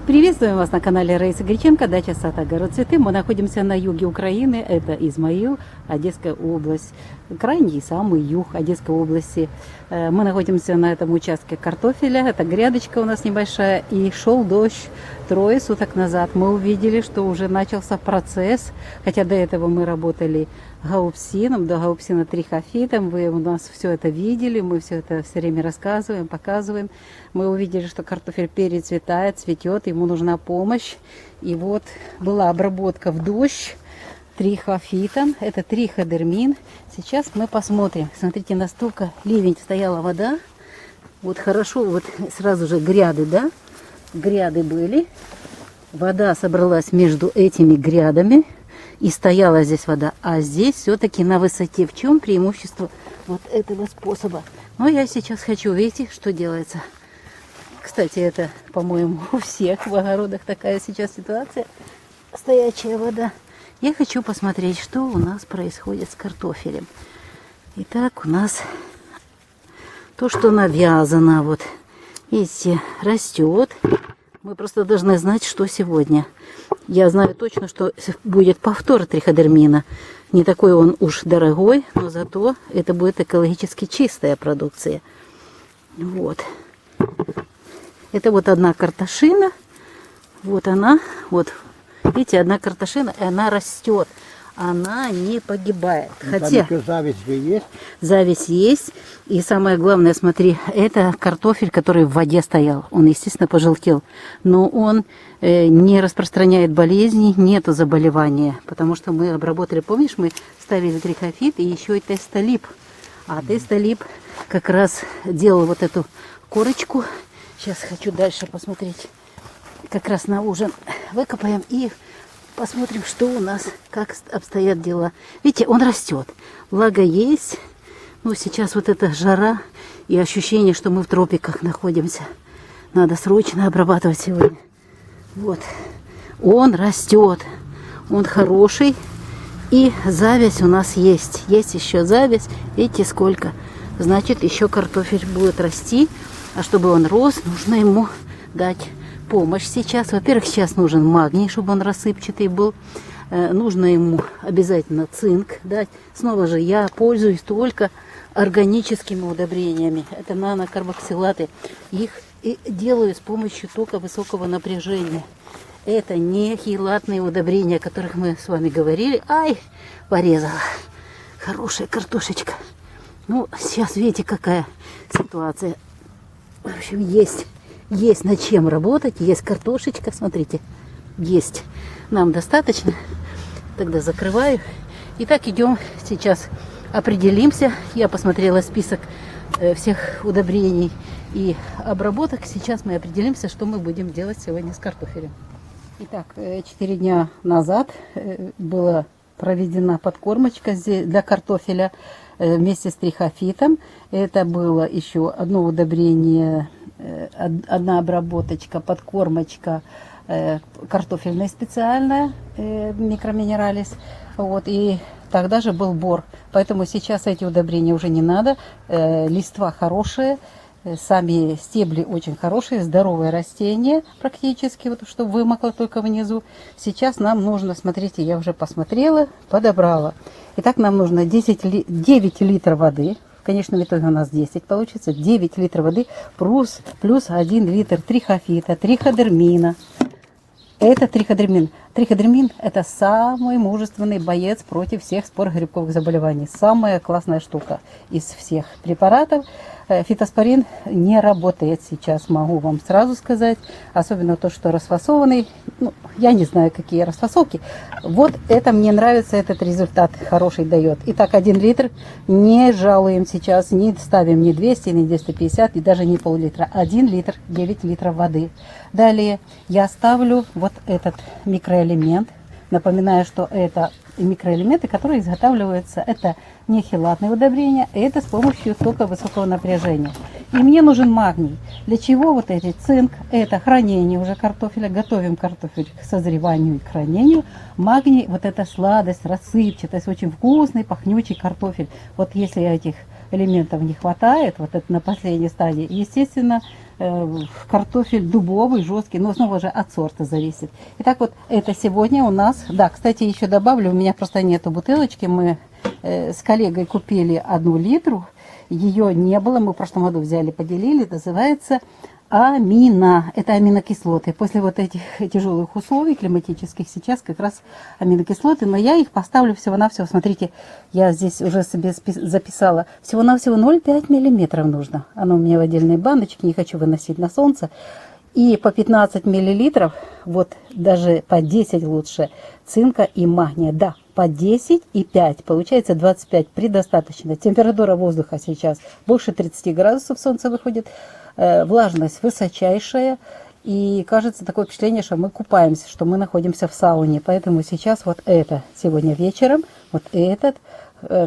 Приветствуем вас на канале Раисы Греченко, дача сад, огород, цветы. Мы находимся на юге Украины, это Измаил, Одесская область, крайний самый юг Одесской области. Мы находимся на этом участке картофеля, это грядочка у нас небольшая, и шел дождь 3 суток назад. Мы увидели, что уже начался процесс, хотя до этого мы работали гаупсином, до гаупсина трихофитом. Вы у нас все это видели, мы все это все время рассказываем, показываем. Мы увидели, что картофель перецветает, цветет, ему нужна помощь. И вот была обработка в дождь трихофитом, это триходермин. Сейчас мы посмотрим. Смотрите, настолько ливень, стояла вода. Вот хорошо, вот сразу же гряды, да? Гряды были. Вода собралась между этими грядами. И стояла здесь вода. А здесь все-таки на высоте. В чем преимущество вот этого способа? Но я сейчас хочу, видите, что делается. Кстати, это, по-моему, у всех в огородах такая сейчас ситуация. Стоячая вода. Я хочу посмотреть, что у нас происходит с картофелем. Итак, у нас то, что навязано, вот, видите, растет. Мы просто должны знать, что сегодня. Я знаю точно, что будет повтор триходермина. Не такой он уж дорогой, но зато это будет экологически чистая продукция. Вот. Это вот одна картошина. Вот она. Вот. Видите, одна картошина, и она растет. Она не погибает. Хотя зависть же есть. Зависть есть. И самое главное, смотри, это картофель, который в воде стоял. Он, естественно, пожелтел. Но он не распространяет болезней, нету заболевания. Потому что мы обработали, помнишь, мы ставили трихофит и еще и тестолип. А тестолип как раз делал вот эту корочку. Сейчас хочу дальше посмотреть. Как раз на ужин выкопаем и посмотрим, что у нас, как обстоят дела. Видите, он растет. Влага есть. Ну, сейчас вот эта жара и ощущение, что мы в тропиках находимся. Надо срочно обрабатывать сегодня. Вот. Он растет. Он хороший. И зависть у нас есть. Есть еще зависть. Видите, сколько. Значит, еще картофель будет расти. А чтобы он рос, нужно ему дать помощь сейчас. Во-первых, сейчас нужен магний, чтобы он рассыпчатый был. Нужно ему обязательно цинк дать. Снова же я пользуюсь только органическими удобрениями. Это нанокарбоксилаты. Их и делаю с помощью тока высокого напряжения. Это не хилатные удобрения, о которых мы с вами говорили. Ай, порезала. Хорошая картошечка. Ну, сейчас видите, какая ситуация. В общем, есть над чем работать, есть картошечка, смотрите, есть. Нам достаточно. Тогда закрываю. Итак, идем сейчас определимся. Я посмотрела список всех удобрений и обработок. Сейчас мы определимся, что мы будем делать сегодня с картофелем. Итак, 4 дня назад была проведена подкормочка здесь для картофеля вместе с трихофитом. Это было еще одно удобрение, одна обработочка, подкормочка картофельная специальная, микроминералис. Вот, и тогда же был бор. Поэтому сейчас эти удобрения уже не надо. Листва хорошие, сами стебли очень хорошие, здоровое растение практически, вот, что вымокло только внизу. Сейчас нам нужно, смотрите, я уже посмотрела, подобрала. Итак, нам нужно 9 литров воды. В конечном итоге у нас 10 получится. 9 литров воды плюс 1 литр трихофита, триходермина. Это триходермин. Триходермин – это самый мужественный боец против всех спорогрибковых заболеваний. Самая классная штука из всех препаратов. Фитоспорин не работает сейчас, могу вам сразу сказать. Особенно то, что расфасованный. Ну, я не знаю, какие расфасовки. Вот это мне нравится, этот результат хороший дает. Итак, 1 литр. Не жалуем сейчас, не ставим ни 200, ни 250, и даже не пол-литра. 1 литр, 9 литров воды. Далее я ставлю вот этот микроэлемент. Напоминаю, что это микроэлементы, которые изготавливаются, это не хелатные удобрения, это с помощью тока высокого напряжения. И мне нужен магний. Для чего вот эти цинк? Это хранение уже картофеля. Готовим картофель к созреванию и к хранению. Магний, вот эта сладость, рассыпчатость, очень вкусный, пахнючий картофель. Вот если этих элементов не хватает, вот это на последней стадии, естественно, картофель дубовый, жесткий, но снова же от сорта зависит. Итак, вот это сегодня у нас, да, кстати, еще добавлю, у меня просто нету бутылочки, мы с коллегой купили 1 литру, ее не было, мы в прошлом году взяли, поделили, называется амина. Это аминокислоты. После вот этих тяжелых условий климатических сейчас как раз аминокислоты, но я их поставлю всего-навсего, смотрите, я здесь уже себе записала, всего-навсего 0,5 миллиметров нужно. Оно у меня в отдельной баночке, не хочу выносить на солнце. И по 15 миллилитров, вот даже по 10 лучше, цинка и магния. Да, по 10 и 5, получается 25, предостаточно. Температура воздуха сейчас больше 30 градусов, солнце выходит, влажность высочайшая. И кажется такое впечатление, что мы купаемся, что мы находимся в сауне. Поэтому сейчас вот это, сегодня вечером, вот этот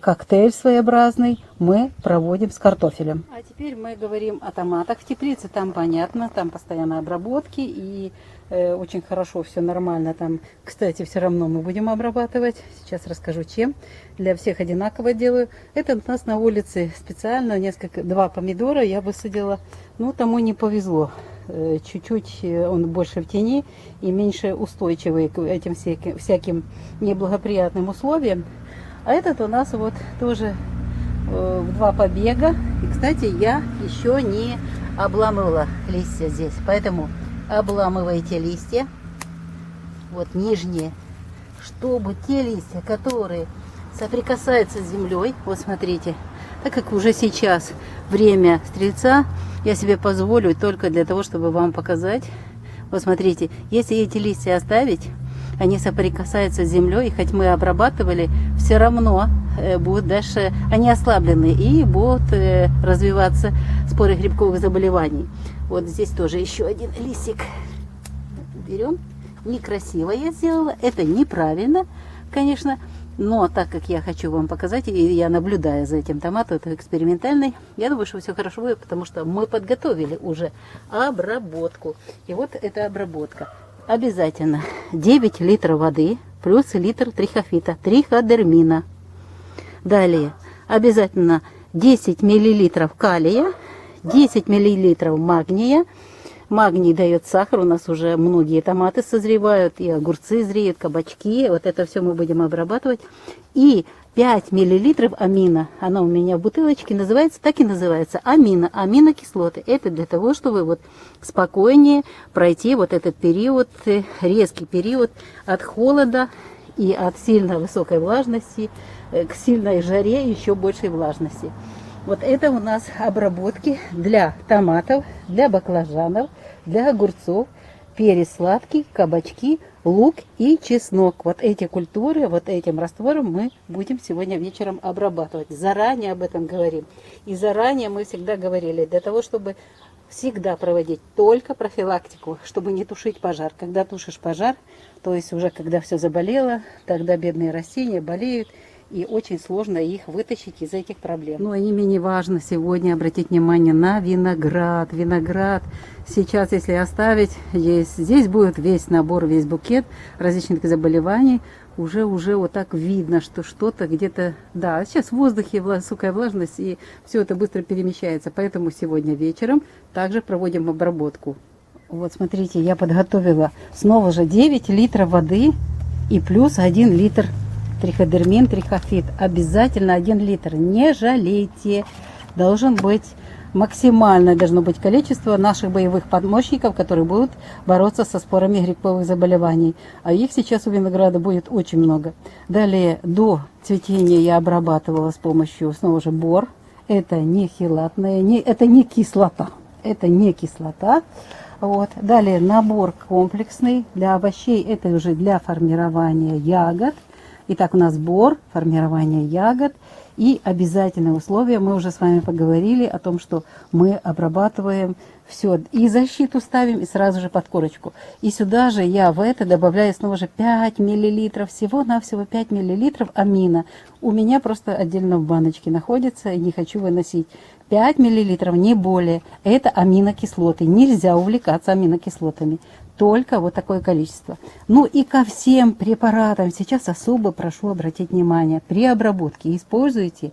коктейль своеобразный мы проводим с картофелем. А теперь мы говорим о томатах. В теплице там понятно, там постоянно обработки и очень хорошо, все нормально. Там, кстати, все равно мы будем обрабатывать. Сейчас расскажу, чем. Для всех одинаково делаю. Это у нас на улице специально 2 помидора я высадила. Ну, тому не повезло. Чуть-чуть он больше в тени и меньше устойчивый к этим всяким неблагоприятным условиям. А этот у нас вот тоже 2 побега. И, кстати, я еще не обламывала листья здесь. Поэтому обламывайте листья. Вот нижние. Чтобы те листья, которые соприкасаются с землей. Вот смотрите. Так как уже сейчас время стрельца, я себе позволю только для того, чтобы вам показать. Вот смотрите. Если эти листья оставить, они соприкасаются с землей, и хоть мы обрабатывали, все равно будут дальше, они ослаблены и будут развиваться споры грибковых заболеваний. Вот здесь тоже еще один листик берем. Некрасиво я сделала, это неправильно, конечно, но так как я хочу вам показать, и я наблюдаю за этим томатом, это экспериментальный, я думаю, что все хорошо будет, потому что мы подготовили уже обработку. И вот эта обработка. Обязательно 9 литров воды плюс литр трихофита, триходермина. Далее обязательно 10 миллилитров калия, 10 миллилитров магния. Магний дает сахар, у нас уже многие томаты созревают, и огурцы зреют, кабачки. Вот это все мы будем обрабатывать. И 5 миллилитров амина, она у меня в бутылочке называется, так и называется, амина, аминокислоты. Это для того, чтобы вот спокойнее пройти вот этот период, резкий период от холода и от сильно высокой влажности к сильной жаре и еще большей влажности. Вот это у нас обработки для томатов, для баклажанов, для огурцов, перец сладкий, кабачки, лук и чеснок. Вот эти культуры, вот этим раствором мы будем сегодня вечером обрабатывать. Заранее об этом говорим. И заранее мы всегда говорили, для того, чтобы всегда проводить только профилактику, чтобы не тушить пожар. Когда тушишь пожар, то есть уже когда все заболело, тогда бедные растения болеют. И очень сложно их вытащить из этих проблем. Но и не менее важно сегодня обратить внимание на виноград. Виноград сейчас, если оставить, здесь будет весь набор, весь букет различных заболеваний. Уже вот так видно, что что-то где-то... Да, сейчас в воздухе высокая влажность, и все это быстро перемещается. Поэтому сегодня вечером также проводим обработку. Вот смотрите, я подготовила снова же 9 литров воды и плюс 1 литр триходермин, трихофит. Обязательно 1 литр. Не жалейте. Должно быть количество наших боевых помощников, которые будут бороться со спорами грибковых заболеваний. А их сейчас у винограда будет очень много. Далее, до цветения я обрабатывала с помощью снова же бор. Это не хелатная, это не кислота. Это не кислота. Вот. Далее, набор комплексный для овощей. Это уже для формирования ягод. Итак, у нас бор, формирование ягод и обязательное условие. Мы уже с вами поговорили о том, что мы обрабатываем все. И защиту ставим, и сразу же под корочку. И сюда же я в это добавляю снова же 5 миллилитров, всего-навсего 5 миллилитров амина. У меня просто отдельно в баночке находится, и не хочу выносить. 5 миллилитров, не более. Это аминокислоты. Нельзя увлекаться аминокислотами. Только вот такое количество. Ну и ко всем препаратам сейчас особо прошу обратить внимание. При обработке используйте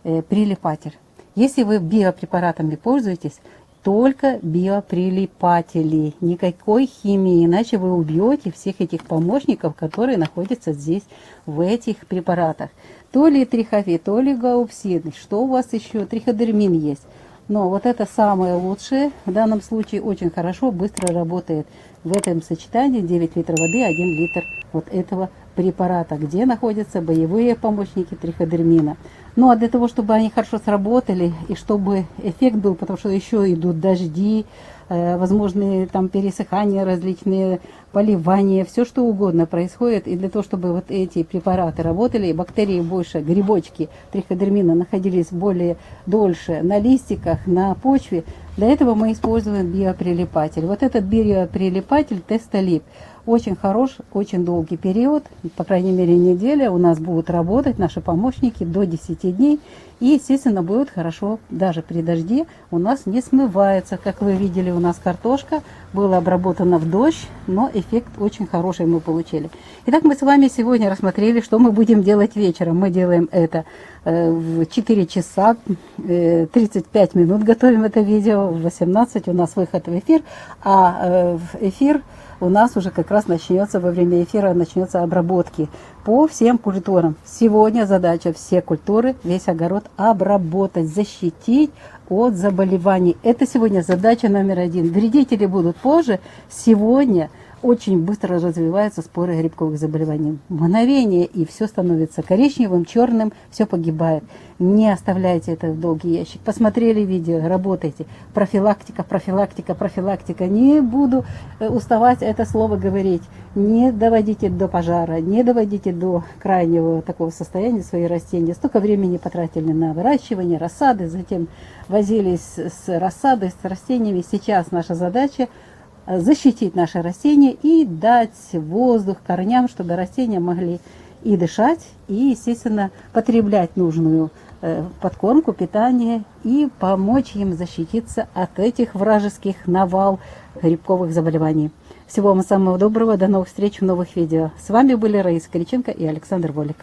прилипатель. Если вы биопрепаратами пользуетесь, только биоприлипатели, никакой химии, иначе вы убьете всех этих помощников, которые находятся здесь, в этих препаратах. То ли трихофит, то ли гаупсин, что у вас еще, триходермин есть. Но вот это самое лучшее, в данном случае очень хорошо, быстро работает. В этом сочетании 9 литров воды, 1 литр вот этого препарата, где находятся боевые помощники триходермина. Ну а для того, чтобы они хорошо сработали и чтобы эффект был, потому что еще идут дожди, возможные там пересыхания, различные поливания, все что угодно происходит. И для того, чтобы вот эти препараты работали, бактерии больше, грибочки триходермина находились более дольше на листиках, на почве, для этого мы используем биоприлипатель. Вот этот биоприлипатель Тестолип очень хорош, очень долгий период, по крайней мере неделя у нас будут работать наши помощники до 10 дней. И, естественно, будет хорошо даже при дожде, у нас не смывается. Как вы видели, у нас картошка была обработана в дождь, но эффект очень хороший мы получили. Итак, мы с вами сегодня рассмотрели, что мы будем делать вечером. Мы делаем это в 4 часа 35 минут, готовим это видео, в 18 у нас выход в эфир, а в эфир у нас уже как раз начнется, во время эфира начнется обработки по всем культурам. Сегодня задача все культуры, весь огород обработать, защитить от заболеваний. Это сегодня задача номер 1. Вредители будут позже. Сегодня очень быстро развиваются споры грибковых заболеваний. Мгновение, и все становится коричневым, черным, все погибает. Не оставляйте это в долгий ящик. Посмотрели видео, работайте. Профилактика, профилактика, профилактика. Не буду уставать это слово говорить. Не доводите до пожара, не доводите до крайнего такого состояния свои растения. Столько времени потратили на выращивание рассады, затем возились с рассадой, с растениями. Сейчас наша задача защитить наши растения и дать воздух корням, чтобы растения могли и дышать, и, естественно, потреблять нужную подкормку, питание и помочь им защититься от этих вражеских навал грибковых заболеваний. Всего вам самого доброго, до новых встреч в новых видео. С вами были Раиса Кириченко и Александр Волик.